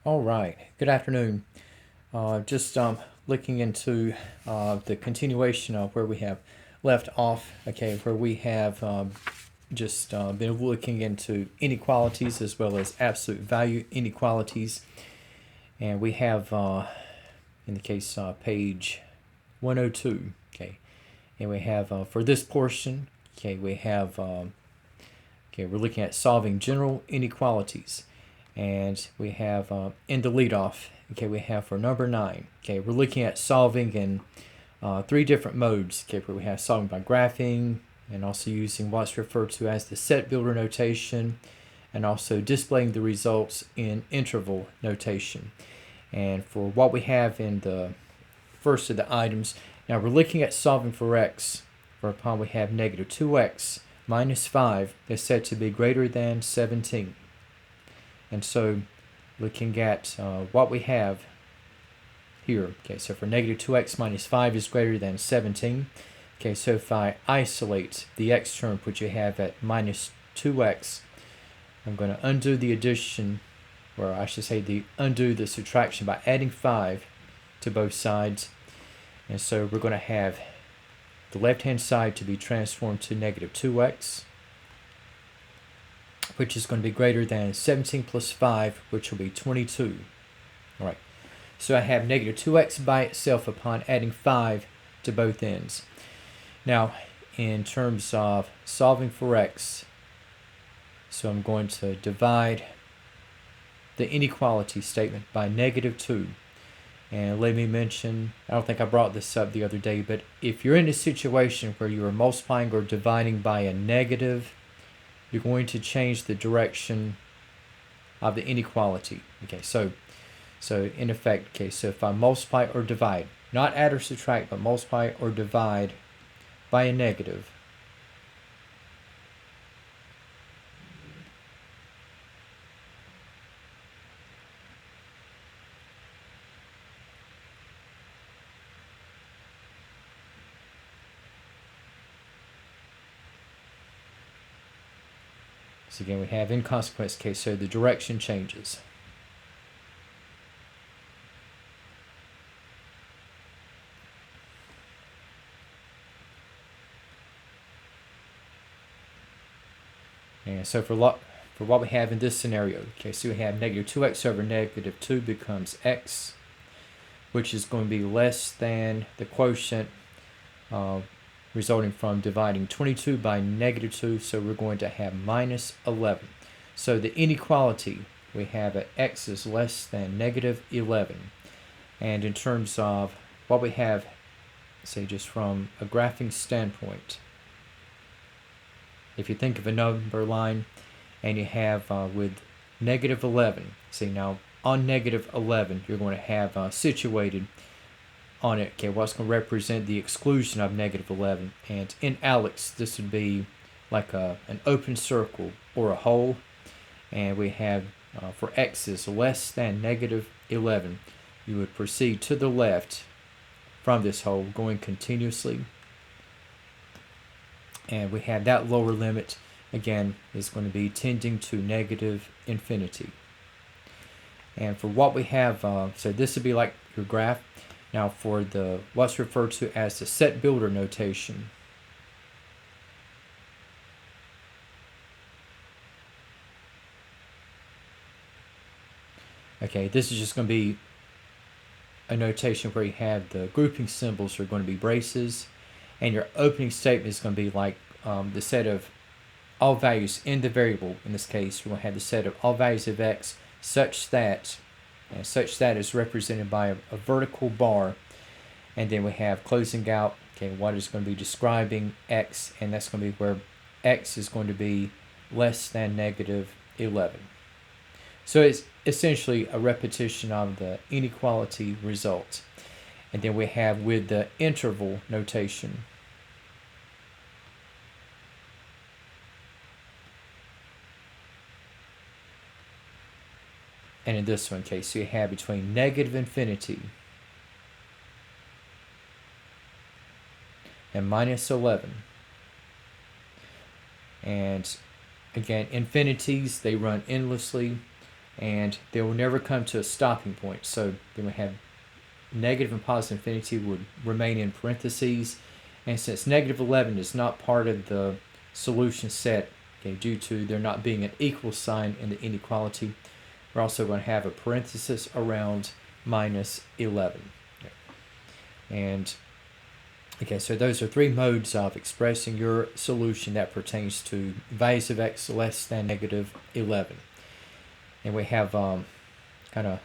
All right. Good afternoon. Just looking into the continuation of where we have left off. Okay, where we have just been looking into inequalities as well as absolute value inequalities, and we have in the case page 102. Okay, and we have for this portion. Okay, we have okay. We're looking at solving general inequalities. And we have in the leadoff, okay, we have for number 9, okay, we're looking at solving in 3 different modes, okay, where we have solving by graphing and also using what's referred to as the set builder notation and also displaying the results in interval notation. And for what we have in the first of the items, now we're looking at solving for x, whereupon we have negative 2x minus 5 is said to be greater than 17. And so looking at what we have here, okay, so for negative 2x minus 5 is greater than 17. Okay, so if I isolate the x term, which you have at minus 2x, I'm going to undo the addition, or I should say undo the subtraction by adding 5 to both sides. And so we're going to have the left-hand side to be transformed to negative 2x, which is going to be greater than 17 plus 5, which will be 22. All right. So I have negative 2x by itself upon adding 5 to both ends. Now, in terms of solving for x, so I'm going to divide the inequality statement by negative 2. And let me mention, I don't think I brought this up the other day, but if you're in a situation where you are multiplying or dividing by a negative, you're going to change the direction of the inequality. Okay, so in effect, okay, so if I multiply or divide, not add or subtract, but multiply or divide by a negative, so again we have in consequence, okay, so the direction changes. And so for what we have in this scenario, okay, so we have negative 2x over negative 2 becomes x, which is going to be less than the quotient resulting from dividing 22 by negative 2, so we're going to have minus 11. So the inequality we have at x is less than negative 11. And in terms of what we have, say just from a graphing standpoint, if you think of a number line and you have with negative 11, see now on negative 11 you're going to have situated on it, okay, what's going to represent the exclusion of negative 11. And in Alex, this would be like an open circle or a hole. And we have for x is less than negative 11, you would proceed to the left from this hole going continuously. And we have that lower limit, again, is going to be tending to negative infinity. And for what we have, so this would be like your graph. Now for the what's referred to as the set builder notation, okay, this is just going to be a notation where you have the grouping symbols are going to be braces, and your opening statement is going to be like the set of all values in the variable. In this case, we're going to have the set of all values of x such that is represented by a vertical bar, and then we have closing out, okay, what is going to be describing x, and that's going to be where x is going to be less than negative 11. So it's essentially a repetition of the inequality result. And then we have with the interval notation, and in this one case, so you have between negative infinity and minus 11. And again, infinities, they run endlessly. and they will never come to a stopping point. So then we have negative and positive infinity would remain in parentheses, and since negative 11 is not part of the solution set, okay, due to there not being an equal sign in the inequality, we're also going to have a parenthesis around minus 11. And okay, so those are three modes of expressing your solution that pertains to values of x less than negative 11. And we have kind of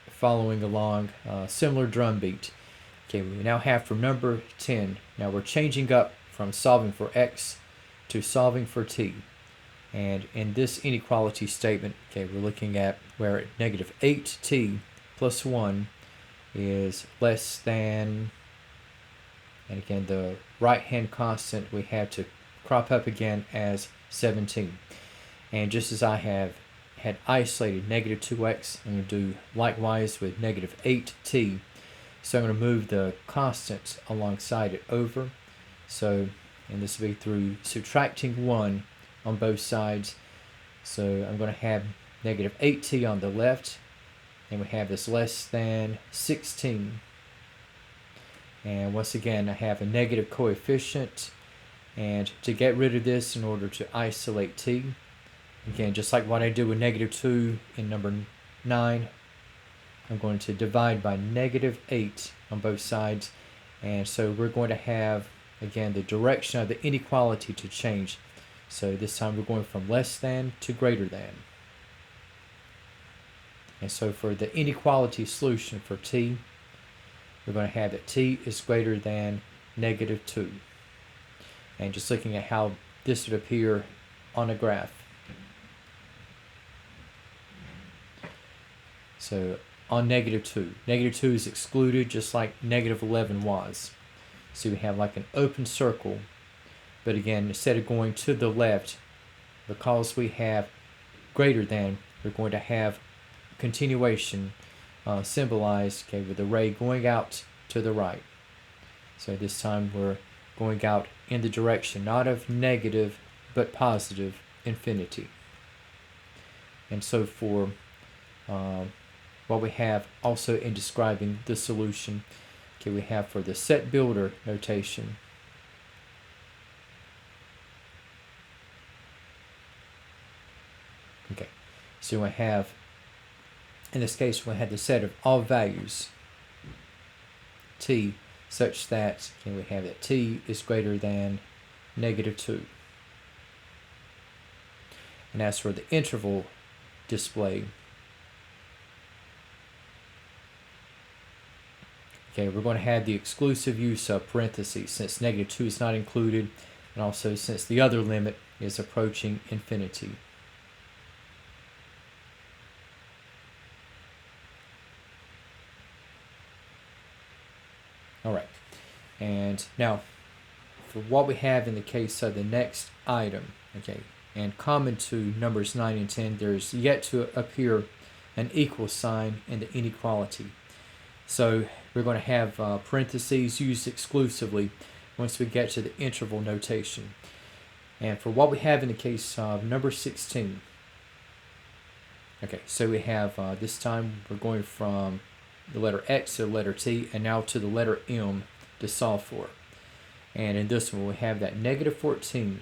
following along similar drum beat. Okay, we now have for number 10, now we're changing up from solving for x to solving for t. And in this inequality statement, okay, we're looking at where negative 8t plus 1 is less than, and again the right hand constant we have to crop up again as 17. And just as I have had isolated negative 2x, I'm going to do likewise with negative 8t. So I'm going to move the constants alongside it over. So, and this will be through subtracting 1 on both sides. So I'm going to have negative 8t on the left, and we have this less than 16. And once again, I have a negative coefficient, and to get rid of this in order to isolate t, again, just like what I did with negative 2 in number 9, I'm going to divide by negative 8 on both sides. And so we're going to have, again, the direction of the inequality to change. So this time we're going from less than to greater than. And so for the inequality solution for t, we're going to have that t is greater than negative 2. And just looking at how this would appear on a graph. So on negative 2. Negative 2 is excluded just like negative 11 was. So we have like an open circle. But again, instead of going to the left, because we have greater than, we're going to have continuation symbolized, okay, with the ray going out to the right. So this time we're going out in the direction not of negative but positive infinity. And so for what we have also in describing the solution, okay, we have for the set builder notation, okay, so we have, in this case, we have the set of all values t such that, okay, we have that t is greater than negative 2. And as for the interval display, okay, we're going to have the exclusive use of parentheses since negative 2 is not included, and also since the other limit is approaching infinity. Alright, and now for what we have in the case of the next item, okay, and common to numbers 9 and 10, there's yet to appear an equal sign in the inequality. So we're going to have parentheses used exclusively once we get to the interval notation. And for what we have in the case of number 16, okay, so we have this time we're going from the letter x to the letter t, and now to the letter m to solve for. And in this one we have that negative 14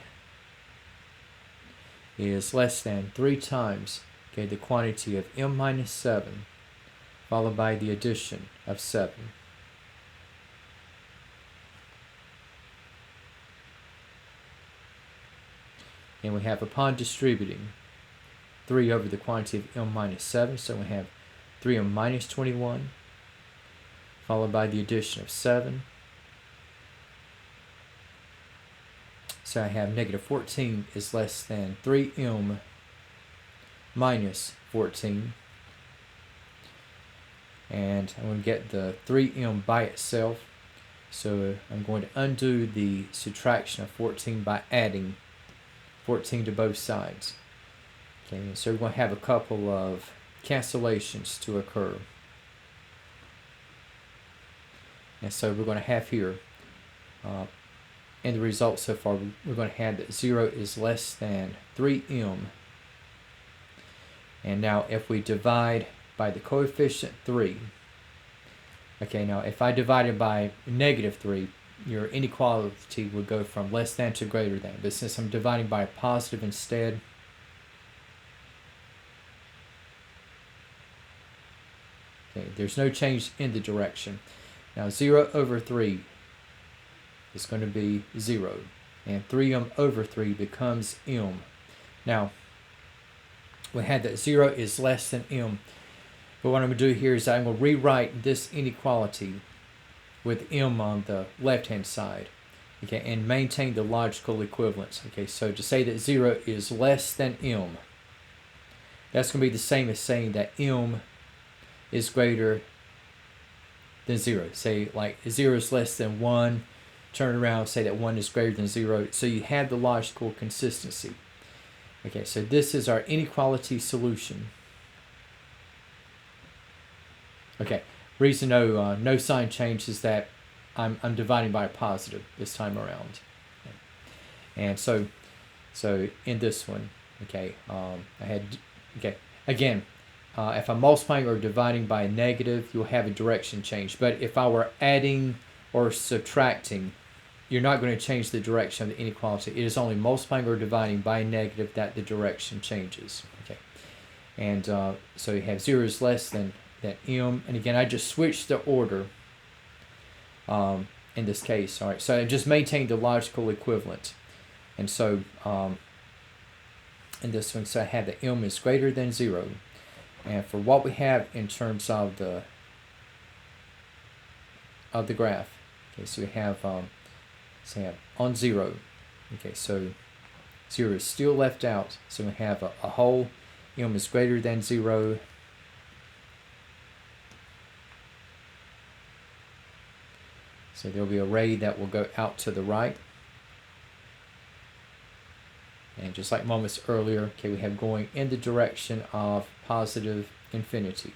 is less than 3 times, okay, the quantity of m minus 7 followed by the addition of 7. And we have upon distributing 3 over the quantity of m minus 7, so we have 3m minus 21 followed by the addition of 7. So I have negative 14 is less than 3m minus 14. And I'm going to get the 3m by itself. So I'm going to undo the subtraction of 14 by adding 14 to both sides. Okay, so we're going to have a couple of cancellations to occur. And so we're going to have here, in the result so far, we're going to have that 0 is less than 3m. And now if we divide by the coefficient 3, okay, now if I divide it by -3, your inequality would go from less than to greater than. But since I'm dividing by a positive instead, okay, there's no change in the direction. Now 0/3 is going to be 0. And 3m/3 becomes m. Now, we had that 0 is less than m. But what I'm going to do here is I'm going to rewrite this inequality with m on the left-hand side, okay, and maintain the logical equivalence. Okay, so to say that 0 is less than m, that's going to be the same as saying that m is greater than 0. Say like 0 is less than 1, turn around, say that 1 is greater than 0. So you have the logical consistency. Okay, so this is our inequality solution. Okay, reason no sign change is that I'm dividing by a positive this time around. Okay. And so in this one, okay, I had, okay, again, if I'm multiplying or dividing by a negative, you'll have a direction change. But if I were adding or subtracting, you're not going to change the direction of the inequality. It is only multiplying or dividing by a negative that the direction changes. Okay, and so you have 0 is less than m, and again I just switched the order in this case. All right, so I just maintained the logical equivalent, and so in this one, so I have that m is greater than 0, and for what we have in terms of the graph, okay, so we have on 0, okay, so 0 is still left out, so we have a whole m is greater than 0. So there will be a ray that will go out to the right. And just like moments earlier, okay, we have going in the direction of positive infinity.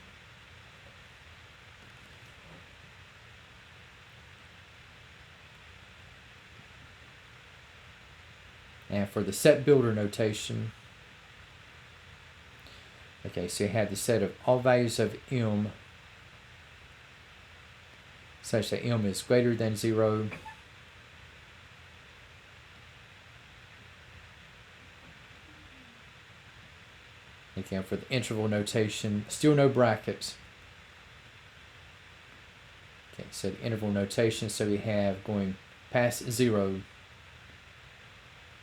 And for the set builder notation, okay, so you have the set of all values of m such that m is greater than 0. Again, for the interval notation, still no brackets. Okay, so the interval notation, so we have going past 0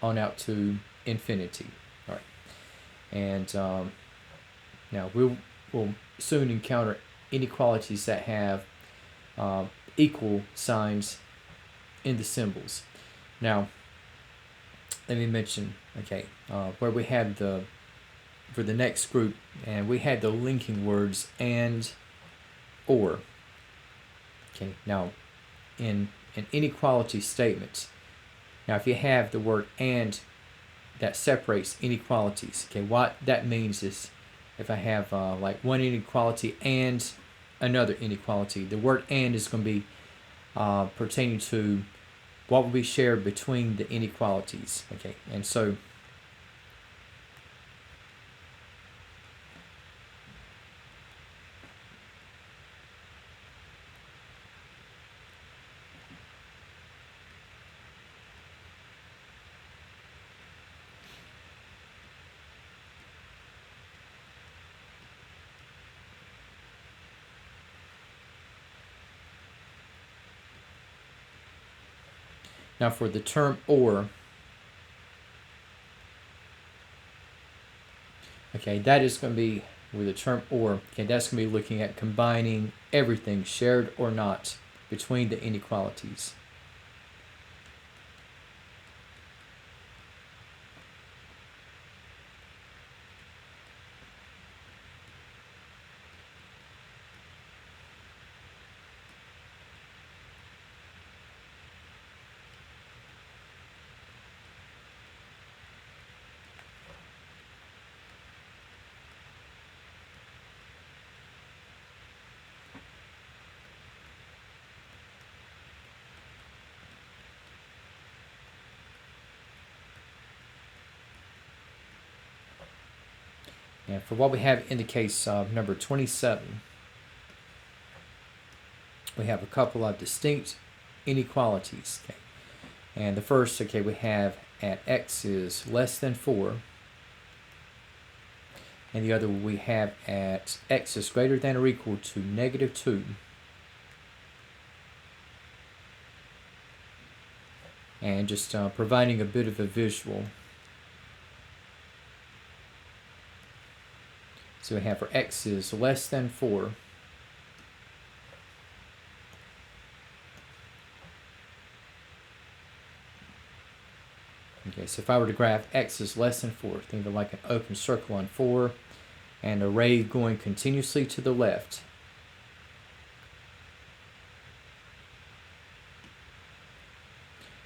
on out to infinity. All right, and now we'll soon encounter inequalities that have equal signs in the symbols. Now, let me mention, okay, where we have for the next group, and we had the linking words and or. Okay, now in inequality statements, now if you have the word and, that separates inequalities. Okay, what that means is if I have like one inequality and another inequality, the word and is going to be pertaining to what will be shared between the inequalities. Okay, and so now for the term or, okay, that is going to be with the term or, okay, that's going to be looking at combining everything, shared or not, between the inequalities. And for what we have in the case of number 27, we have a couple of distinct inequalities. Okay? And the first, okay, we have at x is less than 4. And the other we have at x is greater than or equal to negative 2. And just providing a bit of a visual. So we have for x is less than 4. Okay, so if I were to graph x is less than 4, think of like an open circle on 4, and a ray going continuously to the left.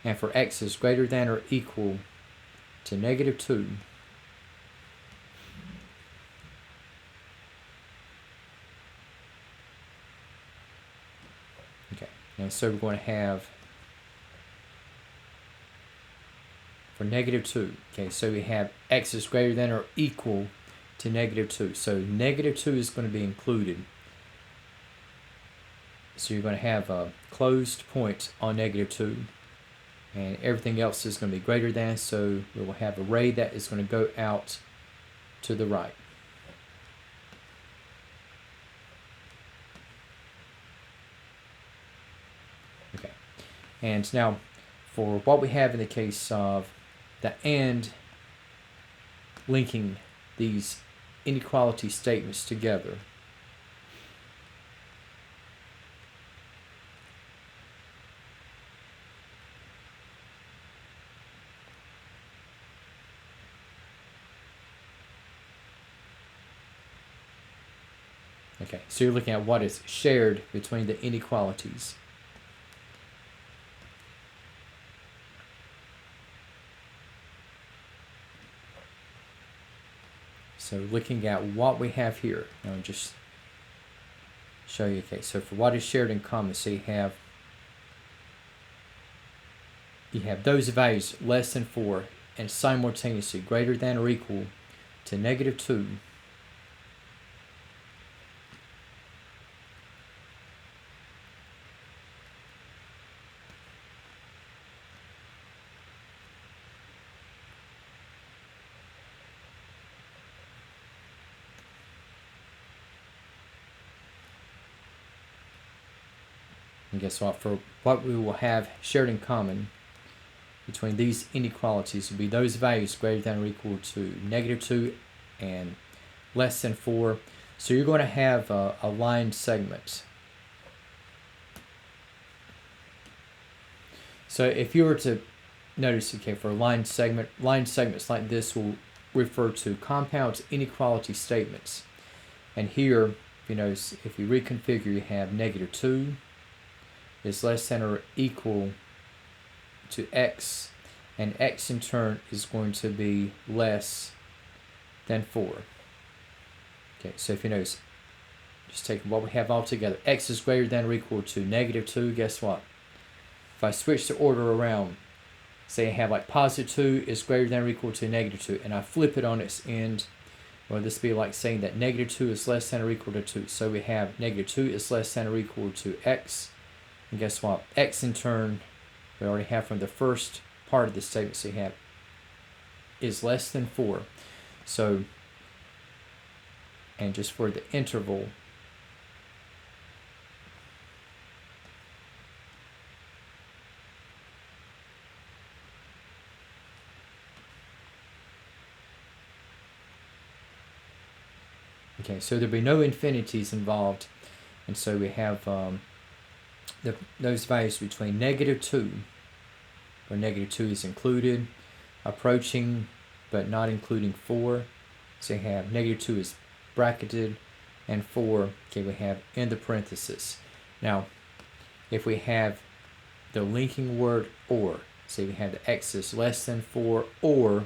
And for x is greater than or equal to negative 2. Okay, and so we're going to have for negative 2. Okay, so we have x is greater than or equal to negative 2. So negative 2 is going to be included. So you're going to have a closed point on negative 2. And everything else is going to be greater than. So we will have a ray that is going to go out to the right. Okay. And now for what we have in the case of the and linking these inequality statements together. Okay, so you're looking at what is shared between the inequalities. So looking at what we have here, I'll just show you. Okay, so for what is shared in common, so you have those values less than 4 and simultaneously greater than or equal to negative 2. And guess what? For what we will have shared in common between these inequalities will be those values greater than or equal to negative 2 and less than 4. So you're going to have a line segment. So if you were to notice, okay, for a line segments like this will refer to compound inequality statements. And here, if you notice, if you reconfigure, you have negative 2 is less than or equal to x, and x in turn is going to be less than 4. Okay, so if you notice, just take what we have all together. X is greater than or equal to negative 2. Guess what? If I switch the order around, say I have like positive 2 is greater than or equal to negative 2, and I flip it on its end, well, this would be like saying that negative 2 is less than or equal to 2. So we have negative 2 is less than or equal to x. And guess what? X in turn, we already have from the first part of the statement, so you have is less than 4. So, and just for the interval, okay, so there'll be no infinities involved, and so we have those values between negative 2, where negative 2 is included, approaching but not including 4. So you have negative 2 is bracketed, and 4, okay, we have in the parenthesis. Now, if we have the linking word or, say we have the x is less than 4 or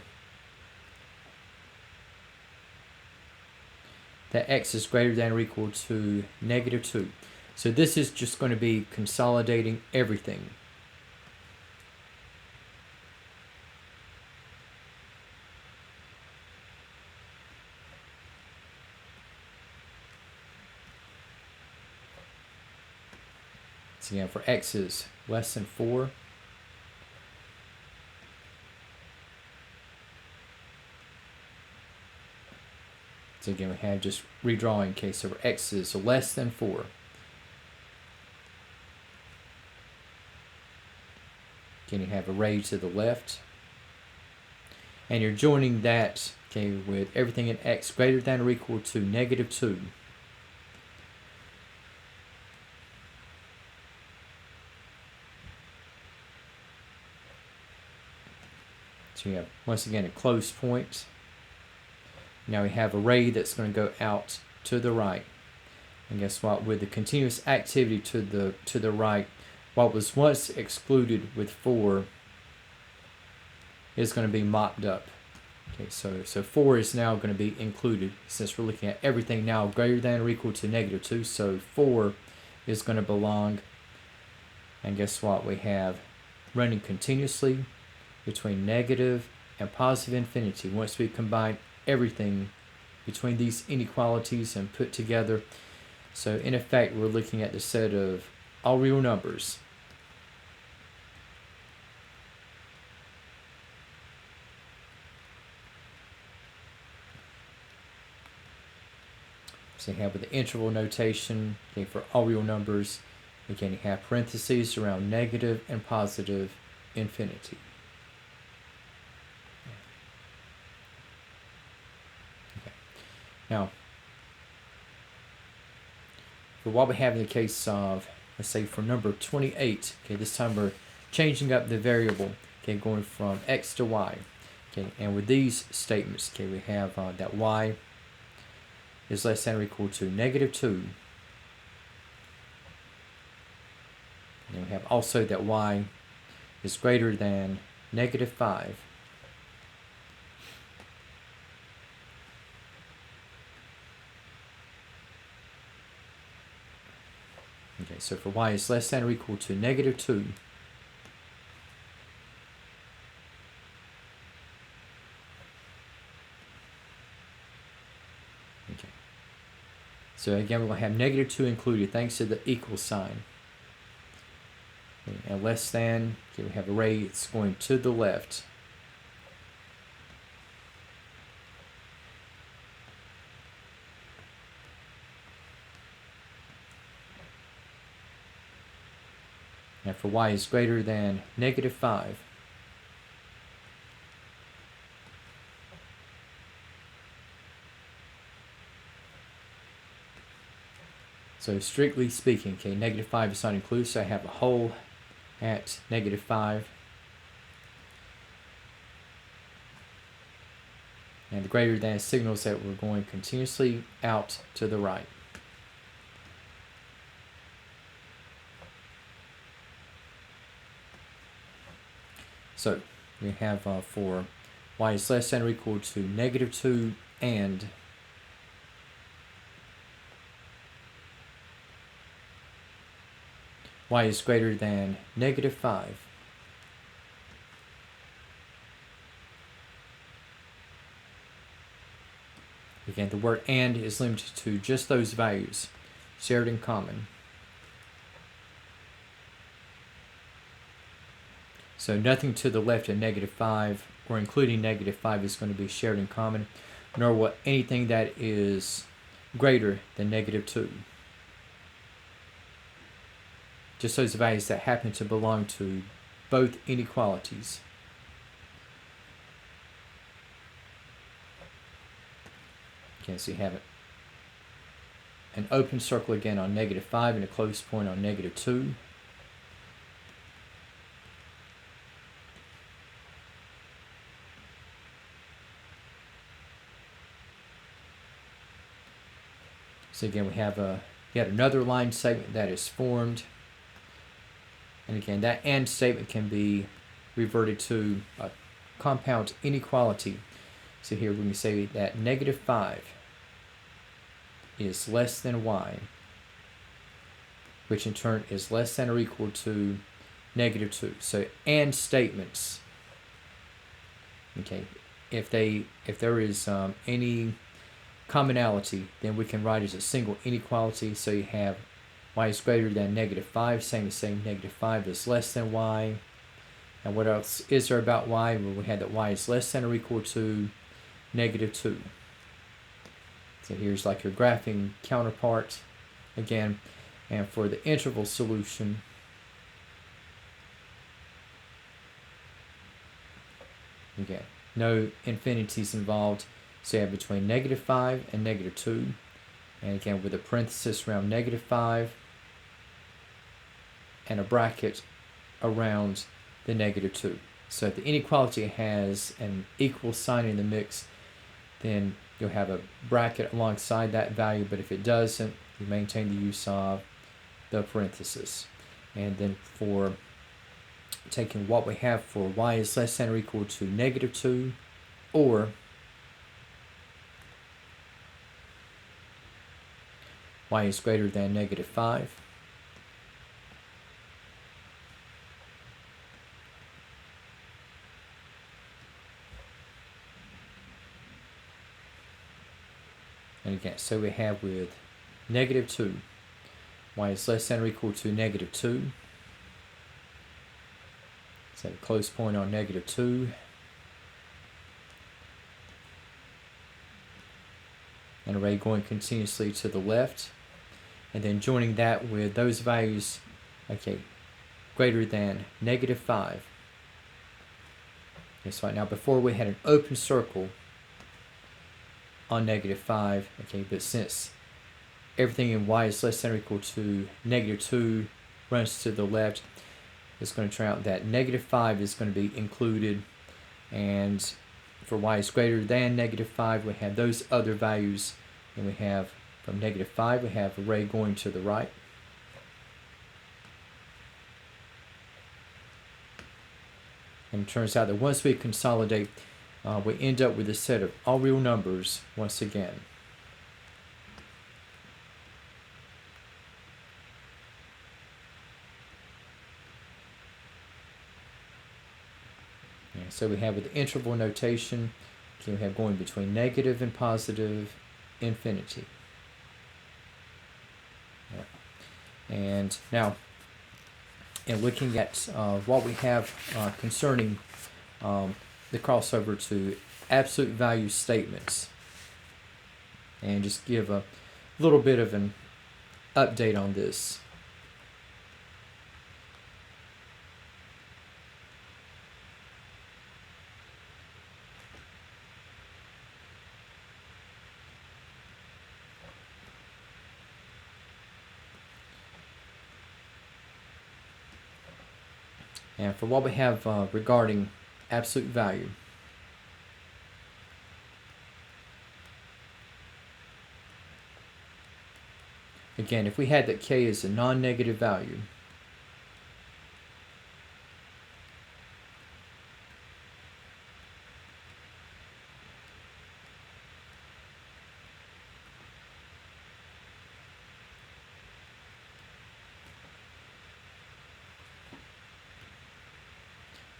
that x is greater than or equal to negative 2. So this is just going to be consolidating everything. So again, for x is less than 4, so again we have just redrawing case. So for x is less than 4, again you have array to the left, and you're joining that, okay, with everything in x greater than or equal to -2. So you have, once again, a close point. Now we have array that's going to go out to the right. And guess what? With the continuous activity to the right, what was once excluded with 4 is going to be mopped up. Okay, so 4 is now going to be included, since we're looking at everything now greater than or equal to -2. So 4 is going to belong. And guess what? We have running continuously between negative and positive infinity. Once we combine everything between these inequalities and put together, so in effect we're looking at the set of all real numbers. So you have with the interval notation, okay, for all real numbers, again you have parentheses around negative and positive infinity. Now, for what we have in the case of, let's say for number 28, okay, this time we're changing up the variable, okay, going from x to y, okay, and with these statements, okay, we have that y is less than or equal to -2, and we have also that y is greater than -5. Okay, so for y is less than or equal to -2, okay, so again we're going to have -2 included thanks to the equal sign. Okay, and less than, okay, we have array, it's going to the left. Now for y is greater than -5, so strictly speaking, okay, -5 is not included, so I have a whole at -5, and the greater than signals that we're going continuously out to the right. So we have for y is less than or equal to -2 and y is greater than -5. Again, the word and is limited to just those values shared in common. So nothing to the left of -5 or including -5 is going to be shared in common, nor what anything that is greater than -2. Just those values that happen to belong to both inequalities. Okay, so you have an open circle again on -5 and a closed point on -2. So again, we have yet another line segment that is formed. And again, that and statement can be reverted to a compound inequality. So here we can say that -5 is less than y, which in turn is less than or equal to -2. So and statements, okay, if there is any commonality, then we can write as a single inequality. So you have y is greater than -5, same as saying -5 is less than y. And what else is there about y? Well, we had that y is less than or equal to -2. So here's like your graphing counterpart again. And for the interval solution, again, no infinities involved. So you have between -5 and -2. And again, with a parenthesis around -5 and a bracket around the -2. So if the inequality has an equal sign in the mix, then you'll have a bracket alongside that value, but if it doesn't, you maintain the use of the parenthesis. And then for taking what we have for y is less than or equal to -2, or y is greater than -5, and again, so we have with -2, y is less than or equal to -2. So a close point on -2. An array going continuously to the left. And then joining that with those values, okay, greater than -5. Okay, so right now before we had an open circle on -5, okay, but since everything in y is less than or equal to -2 runs to the left, it's going to turn out that -5 is going to be included, and for y is greater than -5, we have those other values, and we have from -5, we have array going to the right. And it turns out that once we consolidate, we end up with a set of all real numbers once again. And so we have with the interval notation, okay, we have going between negative and positive infinity. And now, in looking at what we have concerning the crossover to absolute value statements, and just give a little bit of an update on this. And for what we have regarding absolute value, again, if we had that k is a non-negative value,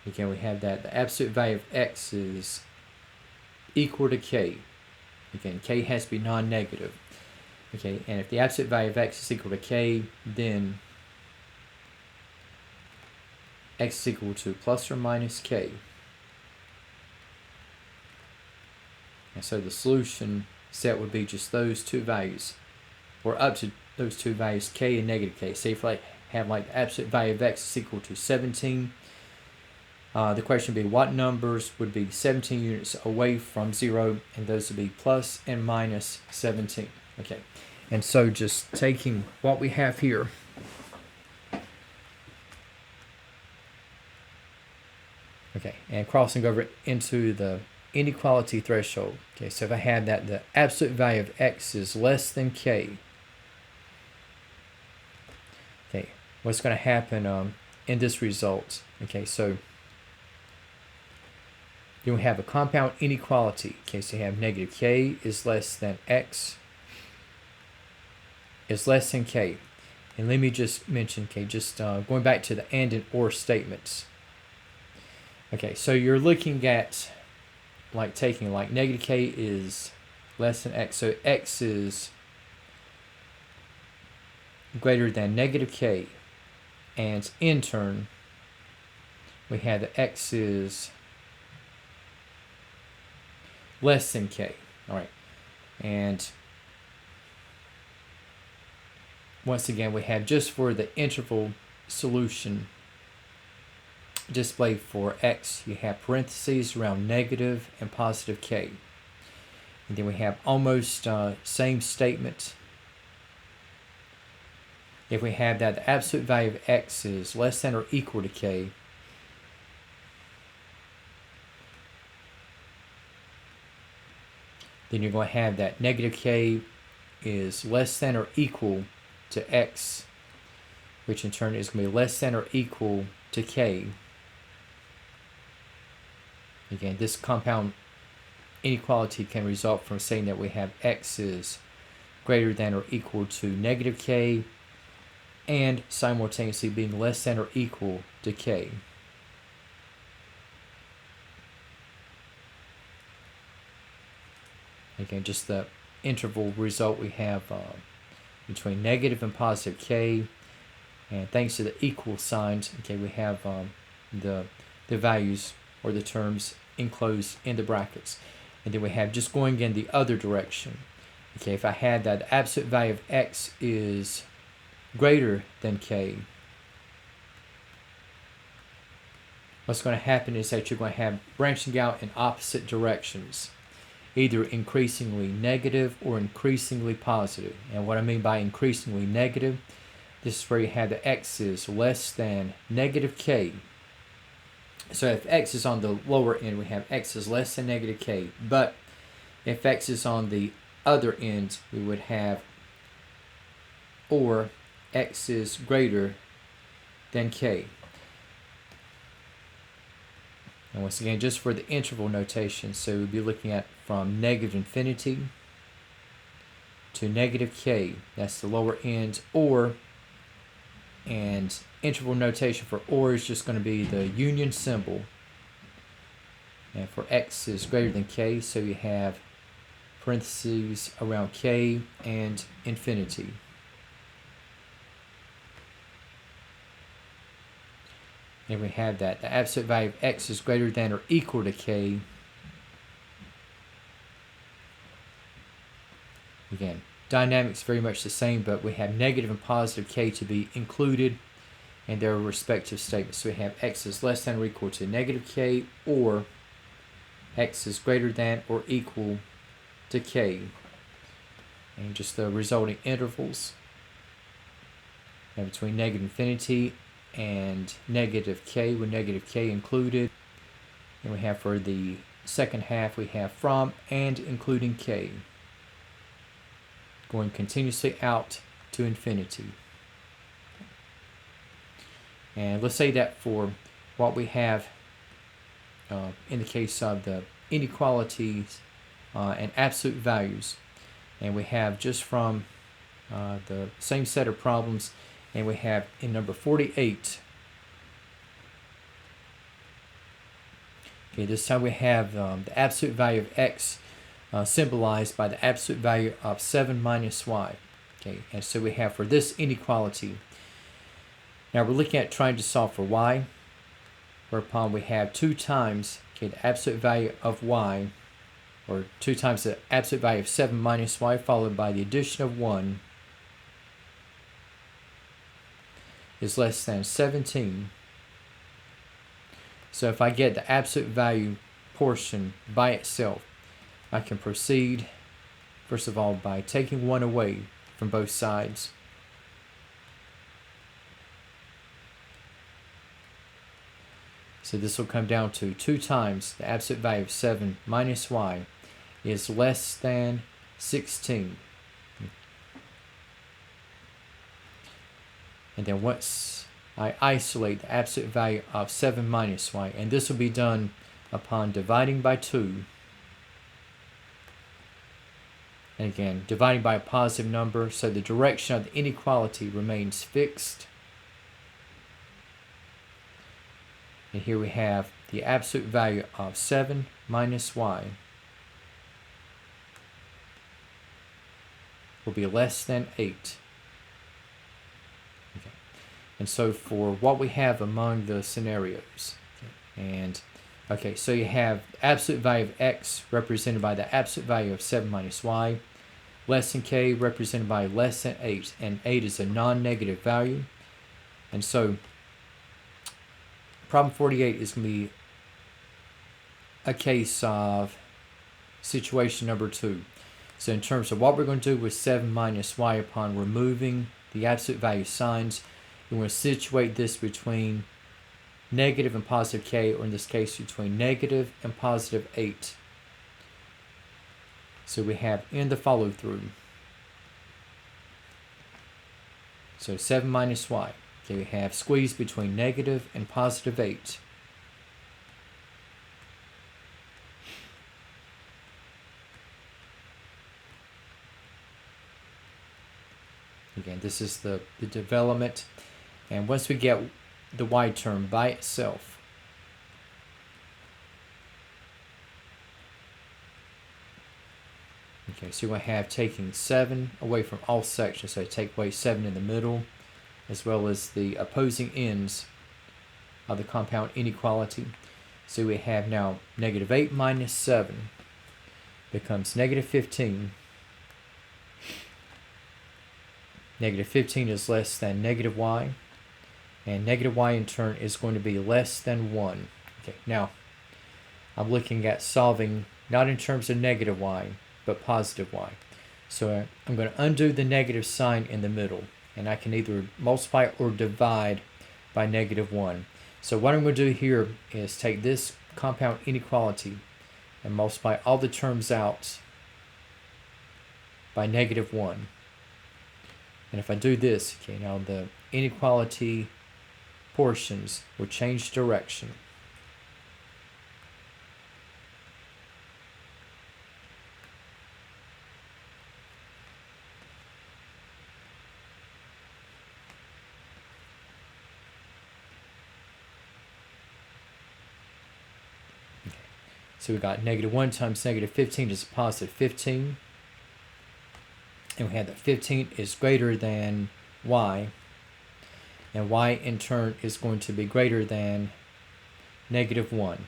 again, we have that the absolute value of x is equal to k. Again, k has to be non-negative. Okay, and if the absolute value of x is equal to k, then x is equal to plus or minus k. And so the solution set would be just those two values, or up to those two values, k and negative k. Say if I have like the absolute value of x is equal to 17, the question would be what numbers would be 17 units away from 0, and those would be plus and minus 17. Okay, and so just taking what we have here, okay, and crossing over into the inequality threshold. Okay, so if I had that the absolute value of x is less than k, okay, what's going to happen in this result? Okay, so you have a compound inequality. Okay, so you have negative k is less than x is less than k. And let me just mention, okay, just going back to the and or statements. Okay, so you're looking at like taking like negative k is less than x. So x is greater than negative k, and in turn we have that x is less than k. All right, and once again we have, just for the interval solution display for x, you have parentheses around negative and positive k. And then we have almost same statement. If we have that the absolute value of x is less than or equal to k, then you're going to have that negative k is less than or equal to x, which in turn is going to be less than or equal to k. Again, this compound inequality can result from saying that we have x is greater than or equal to negative k, and simultaneously being less than or equal to k. Again, just the interval result we have between negative and positive k, and thanks to the equal signs, okay, we have the values or the terms enclosed in the brackets. And then we have, just going in the other direction, okay, if I had that the absolute value of x is greater than k, what's going to happen is that you're going to have branching out in opposite directions, either increasingly negative or increasingly positive. And what I mean by increasingly negative, this is where you have the x is less than negative k. So if x is on the lower end, we have x is less than negative k. But if x is on the other end, we would have or x is greater than k. And once again, just for the interval notation, so we'll be looking at from negative infinity to negative k. That's the lower end, or, and interval notation for or is just going to be the union symbol. And for x is greater than k, so you have parentheses around k and infinity. And we have that the absolute value of x is greater than or equal to k. Again, dynamics very much the same, but we have negative and positive k to be included in their respective statements. So we have x is less than or equal to negative k, or x is greater than or equal to k. And just the resulting intervals, and between negative infinity and negative k, with negative k included. And we have for the second half, we have from and including k, going continuously out to infinity. And let's say that for what we have in the case of the inequalities and absolute values, and we have just from the same set of problems, and we have in number 48, okay, this time we have the absolute value of x symbolized by the absolute value of 7 minus y. Okay, and so we have for this inequality, now we're looking at trying to solve for y, whereupon we have 2 times, okay, the absolute value of y, or 2 times the absolute value of 7 minus y, followed by the addition of 1, is less than 17. So if I get the absolute value portion by itself, I can proceed, first of all, by taking 1 away from both sides. So this will come down to 2 times the absolute value of 7 minus y is less than 16. And then once I isolate the absolute value of 7 minus y, and this will be done upon dividing by 2. And again, dividing by a positive number, so the direction of the inequality remains fixed. And here we have the absolute value of 7 minus y will be less than 8. And so for what we have among the scenarios, and okay, so you have absolute value of x represented by the absolute value of 7 minus y, less than k represented by less than 8, and 8 is a non-negative value. And so problem 48 is going to be a case of situation number 2. So in terms of what we're going to do with 7 minus y upon removing the absolute value signs, we're going to situate this between negative and positive k, or in this case between negative and positive 8. So we have in the follow through. So 7 minus y. Okay, we have squeezed between negative and positive 8. Again, this is the development. And once we get the y term by itself, okay, so we're going to have taking 7 away from all sections, so take away 7 in the middle, as well as the opposing ends of the compound inequality. So we have now negative 8 minus 7 becomes negative 15. Negative 15 is less than negative y, and negative y in turn is going to be less than 1. Okay, now I'm looking at solving not in terms of negative y, but positive y. So I'm going to undo the negative sign in the middle, and I can either multiply or divide by negative 1. So what I'm going to do here is take this compound inequality and multiply all the terms out by negative 1. And if I do this, okay, now the inequality portions will change direction. Okay. So we got negative 1 times negative 15 is positive 15. And we have that 15 is greater than y, and y in turn is going to be greater than negative 1.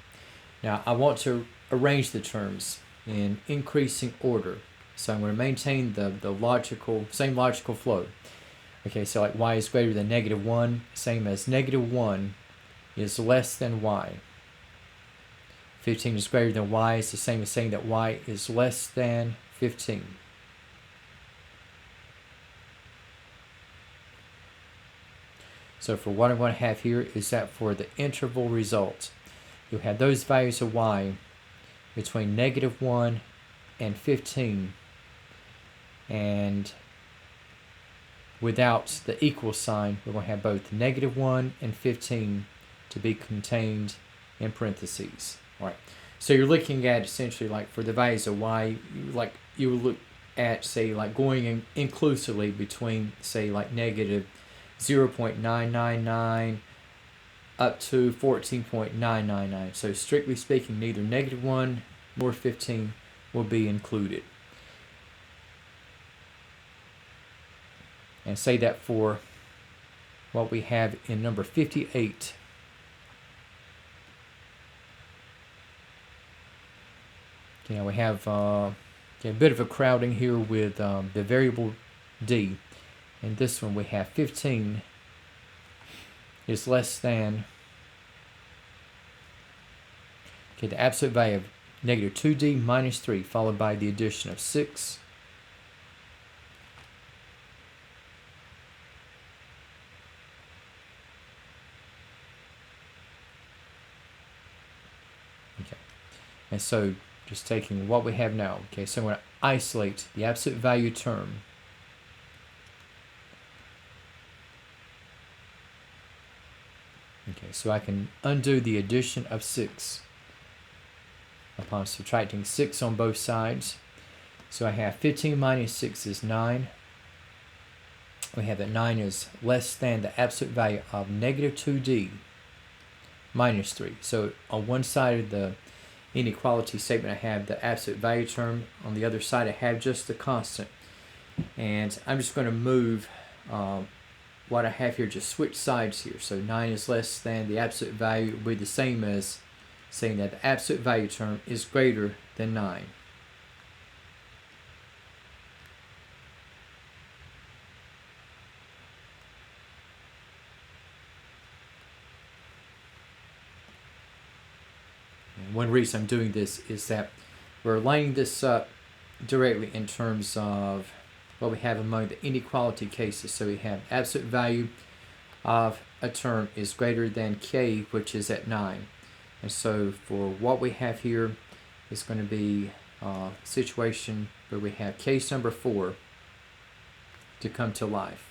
Now I want to arrange the terms in increasing order, so I'm going to maintain the same logical flow. Okay, so like y is greater than negative 1, same as negative 1 is less than y. 15 is greater than y is the same as saying that y is less than 15. So for what I'm going to have here is that for the interval result, you'll have those values of y between negative 1 and 15, and without the equal sign, we're going to have both negative 1 and 15 to be contained in parentheses. All right. So you're looking at essentially like for the values of y, you would look at, say, like going in inclusively between, say, like negative 0.999 up to 14.999. So strictly speaking, neither negative 1 nor 15 will be included. And say that for what we have in number 58. Okay, now we have a bit of a crowding here with the variable d. In this one we have 15 is less than, okay, the absolute value of negative 2d minus 3 followed by the addition of 6. Okay, and so just taking what we have now, okay, so I'm going to isolate the absolute value term. Okay, so I can undo the addition of 6 upon subtracting 6 on both sides. So I have 15 minus 6 is 9. We have that 9 is less than the absolute value of negative 2d minus 3. So on one side of the inequality statement I have the absolute value term. On the other side I have just the constant. And I'm just going to move what I have here, just switch sides here. So 9 is less than the absolute value, will be the same as saying that the absolute value term is greater than 9. And one reason I'm doing this is that we're lining this up directly in terms of what we have among the inequality cases. So we have absolute value of a term is greater than k, which is at 9. And so for what we have here, it's going to be a situation where we have case number 4 to come to life.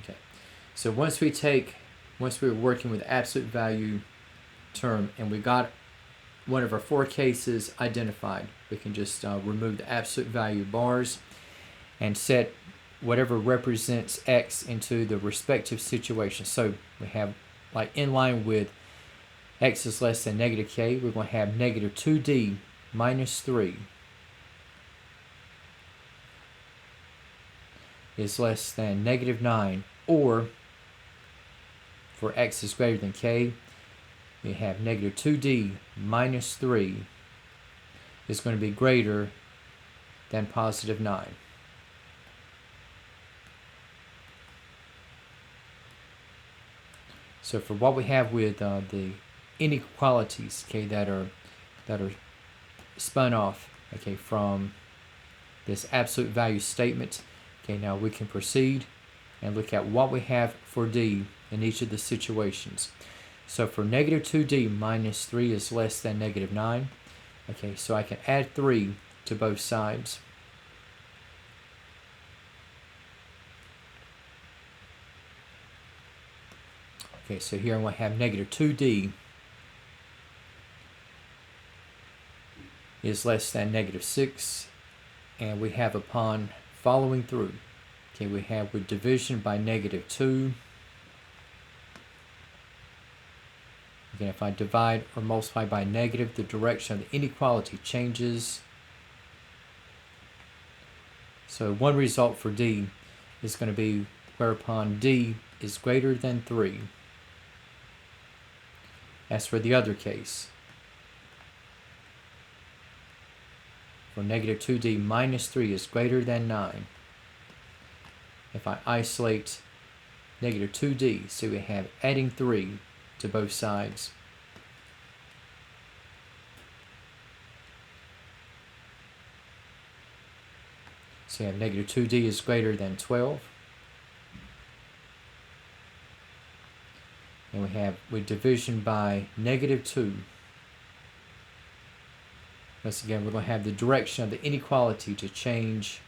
Okay. So once we're working with absolute value term and we got one of our 4 cases identified, we can just remove the absolute value bars and set whatever represents x into the respective situation. So we have, like in line with x is less than negative k, we're going to have negative 2d minus 3 is less than negative 9, or for x is greater than k, we have negative 2d minus 3 is going to be greater than positive 9. So for what we have with the inequalities, okay, that are spun off, okay, from this absolute value statement, okay, now we can proceed and look at what we have for d in each of the situations. So for negative 2d minus 3 is less than negative 9. Okay, so I can add 3 to both sides. Okay, so here I'm going to have negative 2d is less than negative 6. And we have upon following through, okay, we have with division by negative 2. Again, if I divide or multiply by negative, the direction of the inequality changes. So one result for d is going to be whereupon d is greater than 3. As for the other case, for negative 2d minus 3 is greater than 9. If I isolate negative 2d, so we have adding 3 to both sides. So you have negative 2d is greater than 12. And we have with division by negative 2. Once again, we're going to have the direction of the inequality to change.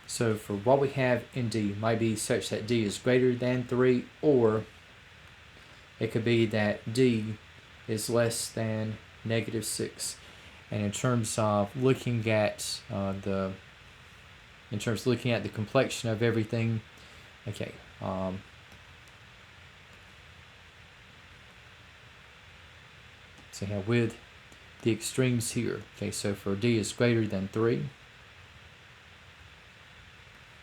So for what we have in d, might be such that d is greater than 3, or it could be that d is less than negative 6. And in terms of looking at the complexion of everything, okay. So now with the extremes here, okay, so for d is greater than 3,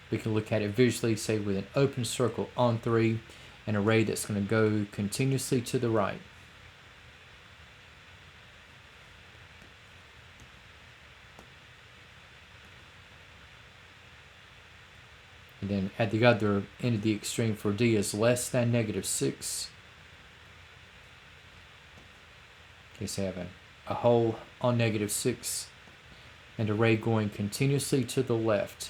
we can look at it visually, say with an open circle on 3, an array that's going to go continuously to the right. And then at the other end of the extreme for d is less than negative 6. Okay, so I have a hole on negative 6, and array going continuously to the left.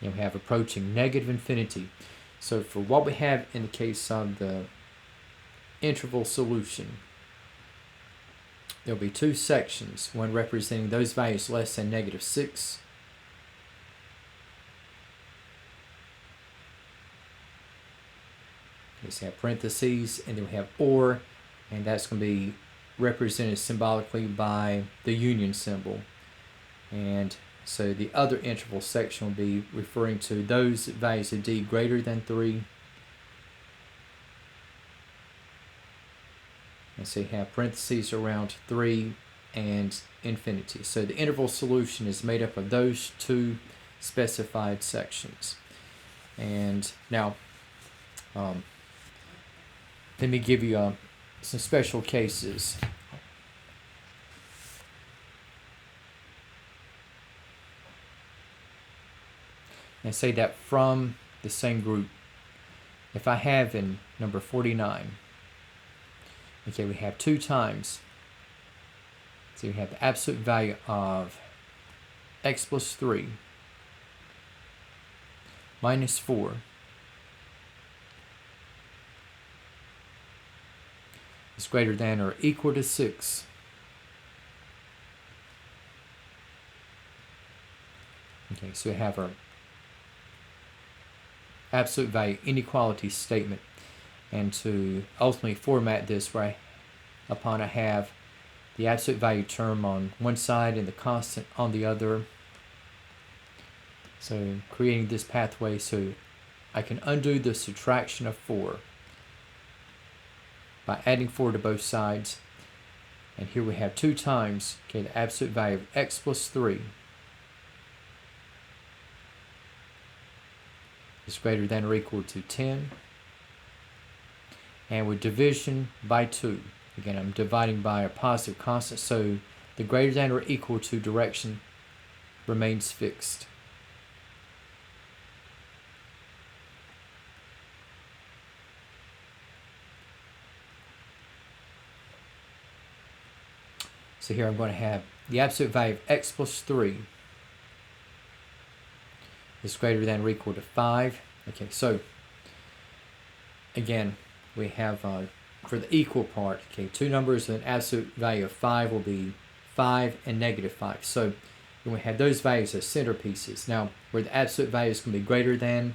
And we have approaching negative infinity. So for what we have in the case of the interval solution, there'll be 2 sections, one representing those values less than negative 6, we have parentheses, and then we have or, and that's going to be represented symbolically by the union symbol. And so the other interval section will be referring to those values of d greater than 3, And so you have parentheses around 3 and infinity. So the interval solution is made up of those two specified sections. And now, let me give you some special cases. And say that from the same group, if I have in number 49, okay, we have 2 times. So we have the absolute value of x plus 3 minus 4 is greater than or equal to 6. Okay, so we have our absolute value inequality statement. And to ultimately format this, where I have the absolute value term on one side and the constant on the other. So creating this pathway so I can undo the subtraction of 4 by adding 4 to both sides. And here we have 2 times, okay, the absolute value of x plus 3 is greater than or equal to 10. And with division by 2, again, I'm dividing by a positive constant, so the greater than or equal to direction remains fixed. So here I'm going to have the absolute value of x plus 3 is greater than or equal to 5. Okay, so again, we have for the equal part, okay, 2 numbers with an absolute value of 5 will be 5 and negative 5. So when we have those values as centerpieces, now where the absolute value is going to be greater than,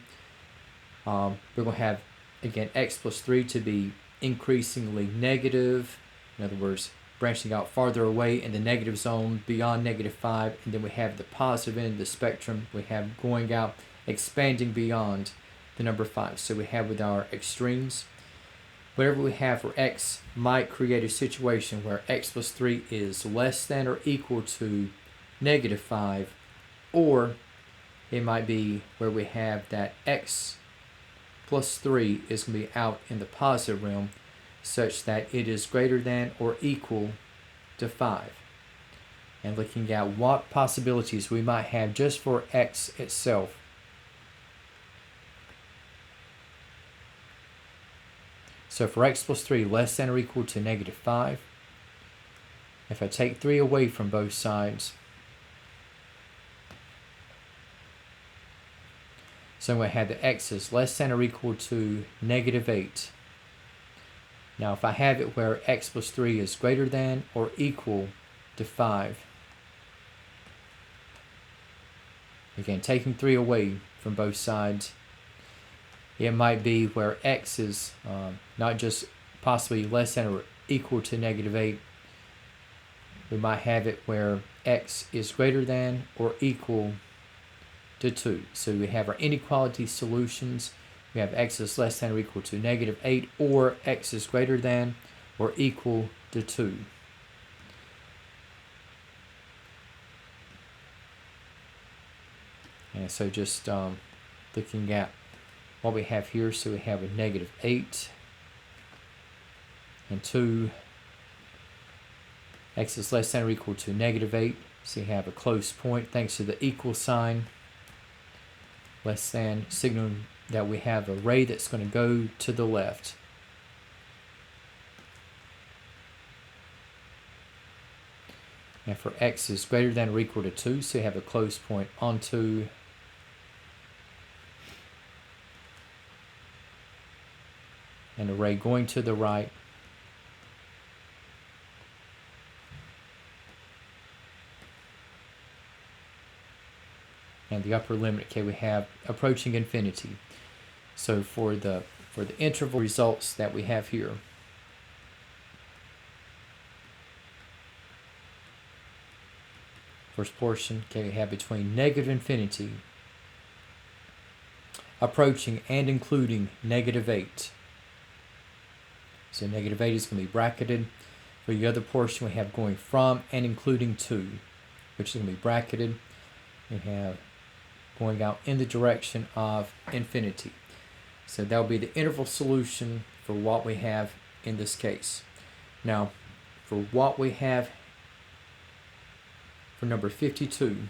we're going to have, again, x plus 3 to be increasingly negative. In other words, branching out farther away in the negative zone beyond negative 5. And then we have the positive end of the spectrum. We have going out, expanding beyond the number 5. So we have with our extremes, whatever we have for x might create a situation where x plus 3 is less than or equal to negative 5, or it might be where we have that x plus 3 is going to be out in the positive realm such that it is greater than or equal to 5. And looking at what possibilities we might have just for x itself. So for x plus 3 less than or equal to negative 5, if I take 3 away from both sides, so I'm going to have the x is less than or equal to negative 8. Now if I have it where x plus 3 is greater than or equal to 5, again taking 3 away from both sides, it might be where x is not just possibly less than or equal to negative 8. We might have it where x is greater than or equal to 2. So we have our inequality solutions. We have x is less than or equal to negative 8, or x is greater than or equal to 2. And so just looking at what we have here, so we have a negative 8 and 2. X is less than or equal to negative 8, so you have a close point thanks to the equal sign. Less than, signaling that we have a ray that's going to go to the left. And for x is greater than or equal to 2, so you have a close point on 2. And a ray going to the right. And the upper limit, okay, we have approaching infinity. So for the interval results that we have here, first portion, okay, we have between negative infinity, approaching and including negative 8. So negative 8 is going to be bracketed. For the other portion, we have going from and including to, which is going to be bracketed. We have going out in the direction of infinity. So that will be the interval solution for what we have in this case. Now, for what we have for number 52,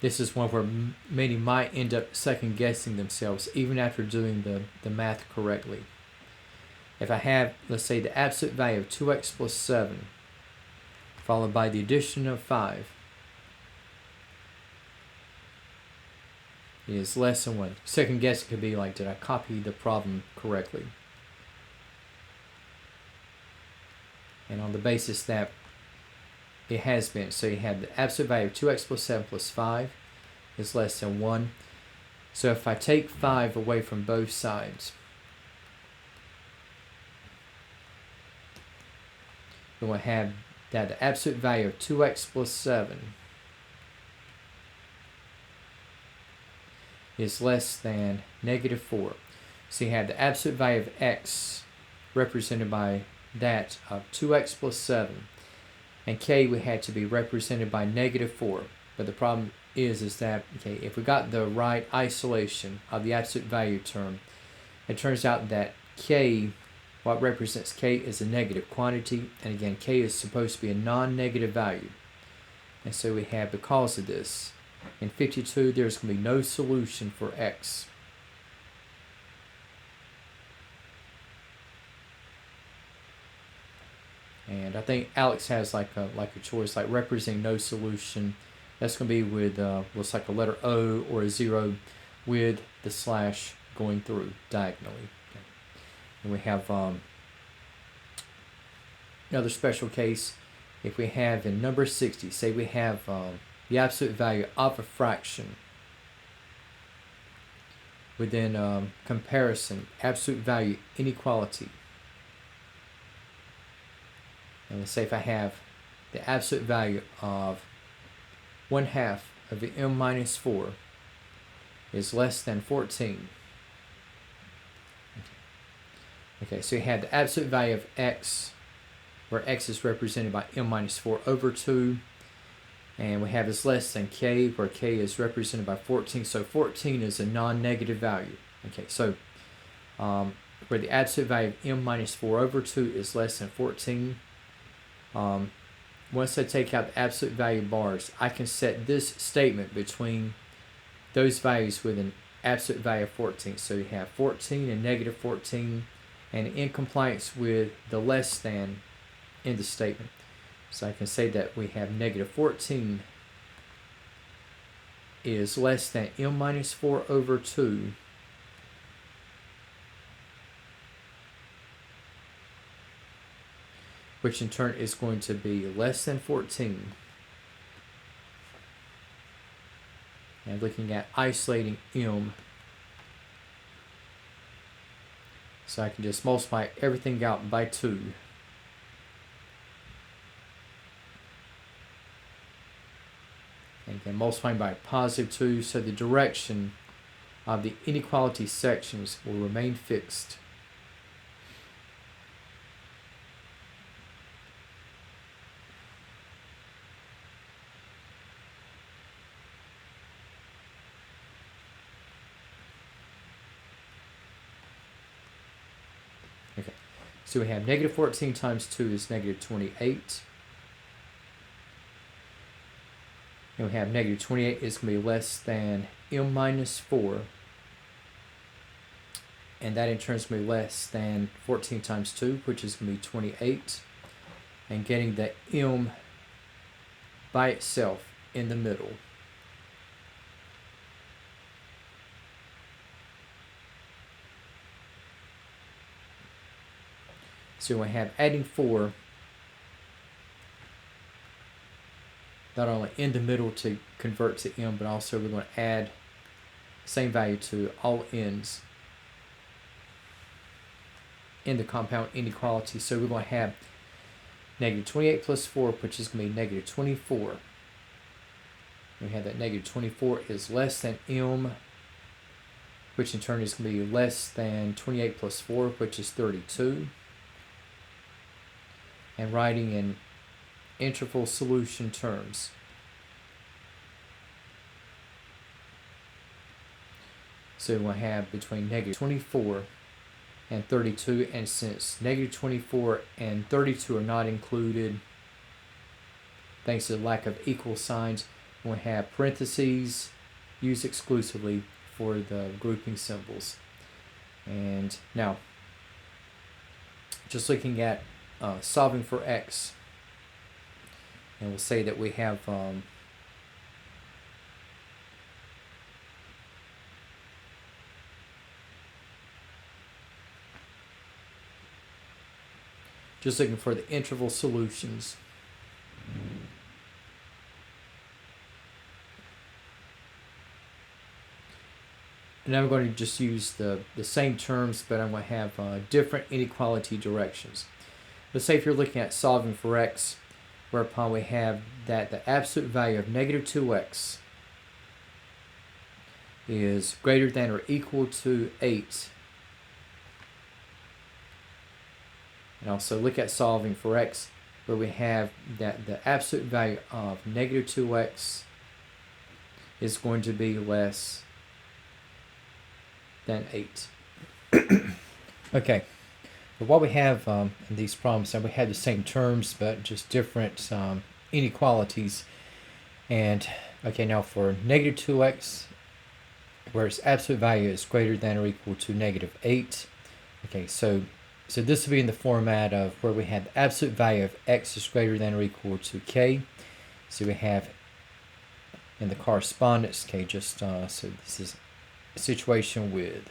this is one where many might end up second guessing themselves even after doing the math correctly. If I have, let's say, the absolute value of 2x plus 7 followed by the addition of 5 is less than 1. Second guess could be like, did I copy the problem correctly? And on the basis that it has been, so you have the absolute value of 2x plus 7 plus 5 is less than 1. So if I take 5 away from both sides, we're going to have that the absolute value of 2x plus 7 is less than negative 4. So you have the absolute value of x represented by that of 2x plus 7. And k we had to be represented by negative 4. But the problem is that, okay, if we got the right isolation of the absolute value term, it turns out that k, what represents k, is a negative quantity. And again, k is supposed to be a non-negative value. And so we have, because of this, in 52, there's going to be no solution for x. And I think Alex has like a choice, like representing no solution. That's going to be with looks like a letter O or a 0 with the slash going through diagonally. Okay. And we have another special case. If we have in number 60, say we have the absolute value of a fraction within comparison, absolute value inequality. And let's say if I have the absolute value of 1/2 of the m minus 4 is less than 14. Okay, so you have the absolute value of x, where x is represented by m minus 4 over 2. And we have is less than k, where k is represented by 14. So 14 is a non-negative value. Okay, so where the absolute value of m minus 4 over 2 is less than 14, once I take out the absolute value bars, I can set this statement between those values with an absolute value of 14. So you have 14 and negative 14, and in compliance with the less than in the statement. So I can say that we have negative 14 is less than m minus 4 over 2 which in turn is going to be less than 14. And looking at isolating m, so I can just multiply everything out by 2. And again, multiplying by positive 2, so the direction of the inequality sections will remain fixed. Okay, so we have negative 14 times 2 is negative 28. And we have negative 28 is going to be less than m minus 4. And that in turn is going to be less than 14 times 2, which is going to be 28. And getting the m by itself in the middle. So we have adding 4 not only in the middle to convert to m, but also we're going to add the same value to all n's in the compound inequality. So we're going to have negative 28 plus 4, which is going to be negative 24. We have that negative 24 is less than m which in turn is going to be less than 28 plus 4, which is 32. And writing in interval solution terms. So we'll have between negative 24 and 32, and since negative 24 and 32 are not included, thanks to the lack of equal signs, we'll have parentheses used exclusively for the grouping symbols. And now, just looking at solving for x, and we'll say that we have just looking for the interval solutions. And I'm going to just use the same terms, but I'm going to have different inequality directions. Let's say if you're looking at solving for x, whereupon we have that the absolute value of negative 2x is greater than or equal to 8. And also look at solving for x, where we have that the absolute value of negative 2x is going to be less than 8. Okay, but what we have in these problems, and we have the same terms but just different inequalities. And okay, now for negative 2x, where its absolute value is greater than or equal to negative 8. Okay, so this will be in the format of where we have the absolute value of x is greater than or equal to k. So we have in the correspondence, okay, just so this is a situation with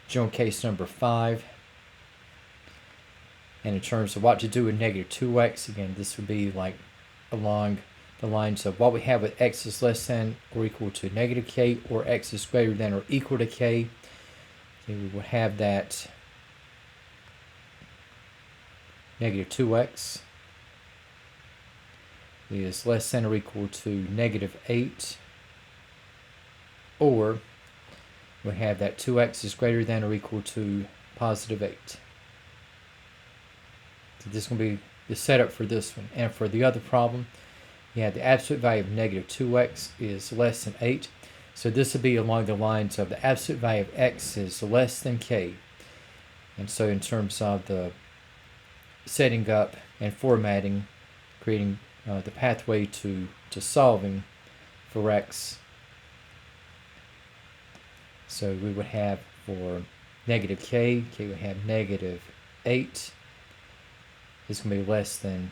general case number 5. And in terms of what to do with negative 2x, again, this would be like along the lines of what we have with x is less than or equal to negative k, or x is greater than or equal to k. Okay, we would have that negative 2x is less than or equal to negative 8, or we have that 2x is greater than or equal to positive 8. So this is going to be the setup for this one. And for the other problem, you have the absolute value of negative 2x is less than 8. So this would be along the lines of the absolute value of x is less than k. And so in terms of the setting up and formatting, creating the pathway to solving for x. So we would have for negative k, we would have negative 8 is going to be less than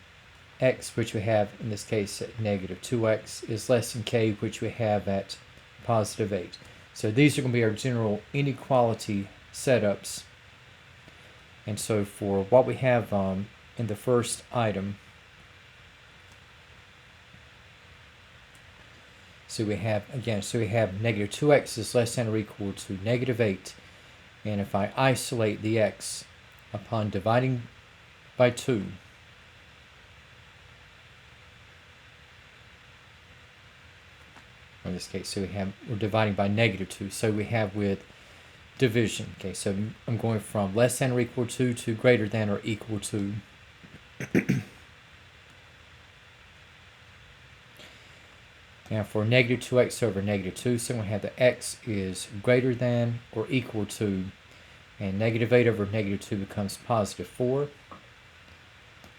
x, which we have in this case at negative 2x, is less than k, which we have at positive 8. So these are going to be our general inequality setups. And so for what we have in the first item, so we have negative 2x is less than or equal to negative 8. And if I isolate the x upon dividing by 2, in this case, so we're dividing by negative 2. So we have with division. Okay, so I'm going from less than or equal to greater than or equal to. Now for negative 2x over negative 2, so we have the x is greater than or equal to, and negative 8 over negative 2 becomes positive 4.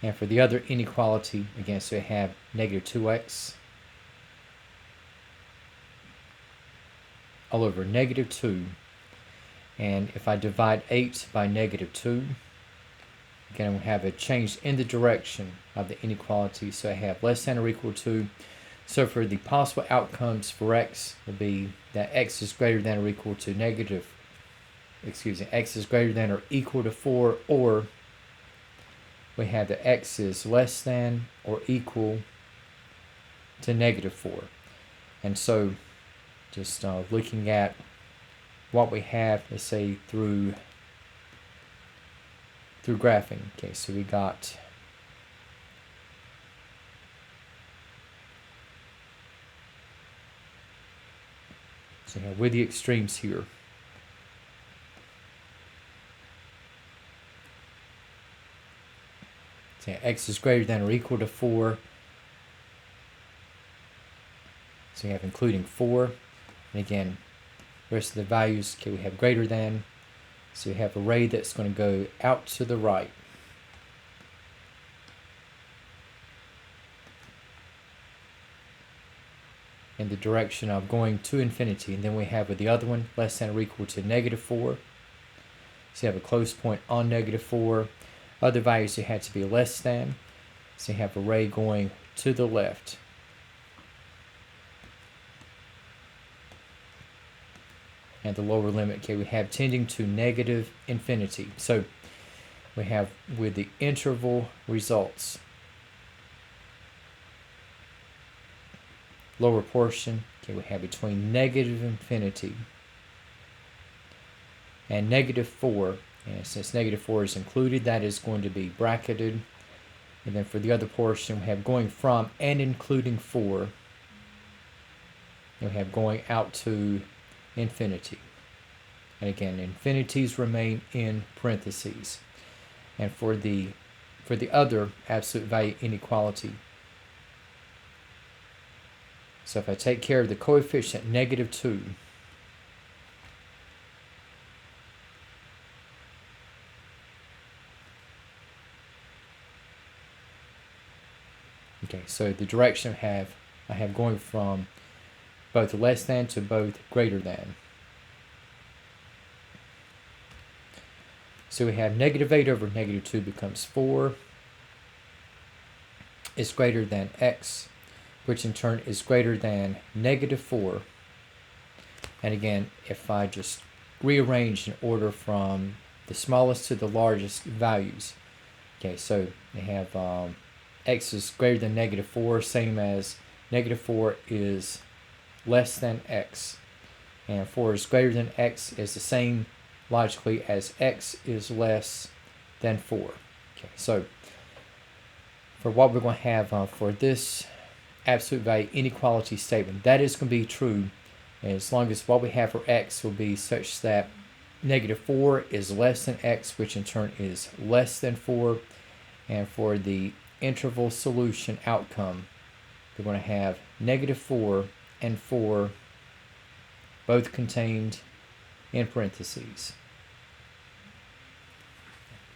And for the other inequality, again, so we have negative 2x all over negative 2. And if I divide 8 by negative 2, again, we have a change in the direction of the inequality. So I have less than or equal to. So for the possible outcomes for x will be that x is greater than or equal to x is greater than or equal to 4, or we have that x is less than or equal to negative 4. And so just looking at what we have, let's say through graphing. Okay, so we got with the extremes here. So x is greater than or equal to 4. So we have including 4. And again, the rest of the values, okay, we have greater than. So we have an array that's going to go out to the right. In the direction of going to infinity. And then we have with the other one less than or equal to -4. So you have a close point on -4. Other values you had to be less than. So you have an array going to the left. And the lower limit, okay, we have tending to -infinity. So we have with the interval results, lower portion, okay, we have between -infinity and -4. And since -4 is included, that is going to be bracketed. And then for the other portion, we have going from and including 4. And we have going out to infinity. And again, infinities remain in parentheses. And for the other absolute value inequality, so if I take care of the coefficient -2, okay, so the direction I have going from both less than to both greater than. So we have -8 over -2 becomes 4 is greater than x, which in turn is greater than -4. And again, if I just rearrange in order from the smallest to the largest values, okay, so we have x is greater than -4, same as -4 is less than x, and 4 is greater than x is the same logically as x is less than 4. Okay, so for what we're going to have for this absolute value inequality statement, that is going to be true as long as what we have for x will be such that -4 is less than x, which in turn is less than 4. And for the interval solution outcome, we're going to have -4 and 4 both contained in parentheses.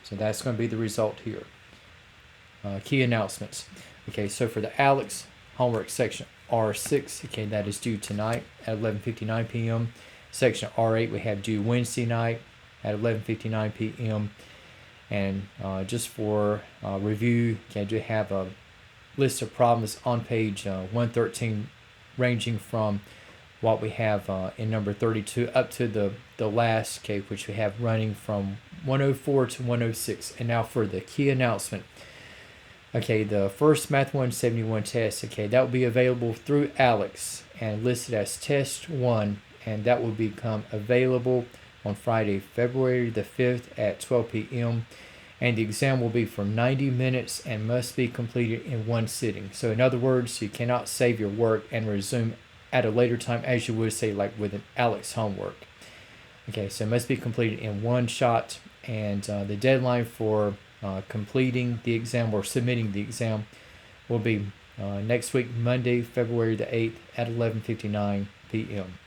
So that's going to be the result here. Key announcements. Okay, so for the Alex homework section R6, okay, that is due tonight at 11:59 p.m. Section R8 we have due Wednesday night at 11:59 p.m. And just for review, okay, I do have a list of problems on page 113, ranging from what we have in number 32 up to the last, okay, which we have running from 104 to 106. And now for the key announcement. Okay, the first Math 171 test, okay, that will be available through Alex and listed as Test 1, and that will become available on Friday, February the 5th at 12 p.m. And the exam will be for 90 minutes and must be completed in one sitting. So in other words, you cannot save your work and resume at a later time as you would say like with an Alex homework. Okay, so it must be completed in one shot, and the deadline for completing the exam or submitting the exam will be next week, Monday, February the 8th at 11:59 p.m.